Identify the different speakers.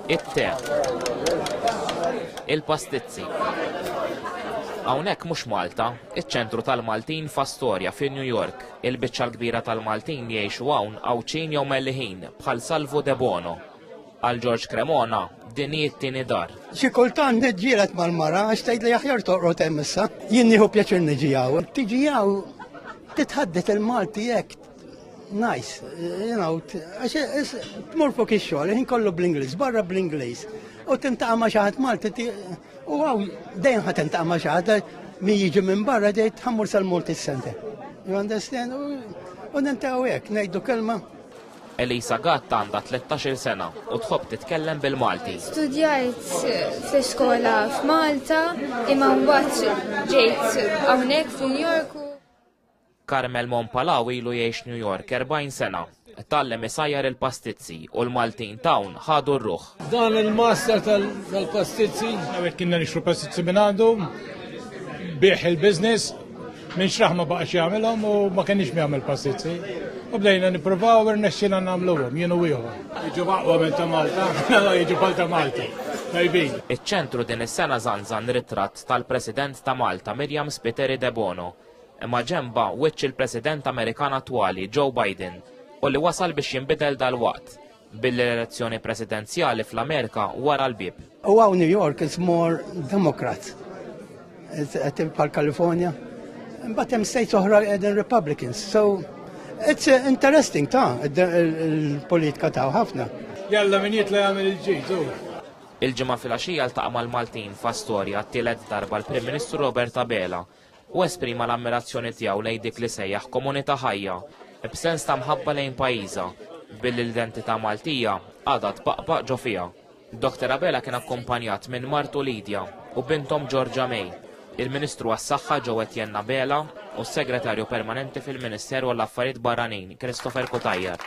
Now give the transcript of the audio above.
Speaker 1: it-te, il-pastizzi. Hawnhekk mhux Malta, iċ-ċentru tal-Maltin f'Astoria fi New York. Il-biċċa l-kbira tal-Maltin jgħixu hawn għawċin jew melliħin bħal Salvo De Bono. Għal George Cremona din hi t-tieni dar.
Speaker 2: Xi kultant niġġieled mal-mara għax tgħidli aħjar toqgħod hemm issa. Jien nieħu pjaċir niġi hawn. Tiġi hawn titħaddet il-Malti hekk nice, għax tmur fuq ix-xogħol, ħin kollu bl-Ingliż, barra bl-Ingliż. U tintaqa' ma' xi ħadd Malti u għaw dejjem ħadd tintaqa' ma' xi ħadd min jiġi minn barra dejjem tħammur sal-Multi Center. You understand? U nintaqgħu hekk ngħidu kelma.
Speaker 1: Elisa Gatt għandha 13 sena u tħobb titkellem bil-Malti.
Speaker 3: Studjajt fl-iskola f'Malta, imma mbagħad ġejt hawnhekk f'New York.
Speaker 1: Carmel Monpalaw ilu jgħix New York 40 sena. Tallem isajjar il-pastizzi u l-Maltin Town ħadu r-ruħ.
Speaker 4: Dan il-master tal-pastizzi, għawet kienna nixru pastizzi minn għandhom, bieħ il-biznis, minn xraħ ma baqax jgħamilhom u ma kienix jgħamil pastizzi. U bdejna niprovaw u rnexxina nagħmluhom, jienu ieħor. Jiġu aqwa minn ta' Malta, jiġu bħal ta' Malta.
Speaker 1: Iċ-ċentru din is-sena żanżan ritratt tal-President ta' Malta Miriam Spiteri De Bono. Imma ġemba wiċċ il-President Amerikan attwali Joe Biden u li wasal biex jinbidel dal-waqt bil-elezzjoni presidenzjali fl-Amerika wara l-bib.
Speaker 2: U għaw New York is more Democrat. Pal California. But hemm states oħra qegħdin Republicans. So it's interesting il-politika ta' ħafna.
Speaker 4: Jalla min jitla jagħmel il-ġid.
Speaker 1: Il-ġimgħa filgħaxija ltaqa' mal-Maltin f'Astoria t-tielet darba l-Prim Ministru Robert Abela u esprima l-ammirazzjoni tiegħu lejn dik li sejjaħ komunità ħajja b'sens ta' mħabba lejn pajjiżha bil-identità Maltija għadha tbaqbaq ġo fiha. Dr. Abela kien akkumpanjat minn martu Lidja u bintom Georgia May, il-Ministru għas-Saħħa Joe Etienne Abela u s-Segretarju Permanenti fil-Ministeru għall-Affarijiet Barranin Christopher Cutajar.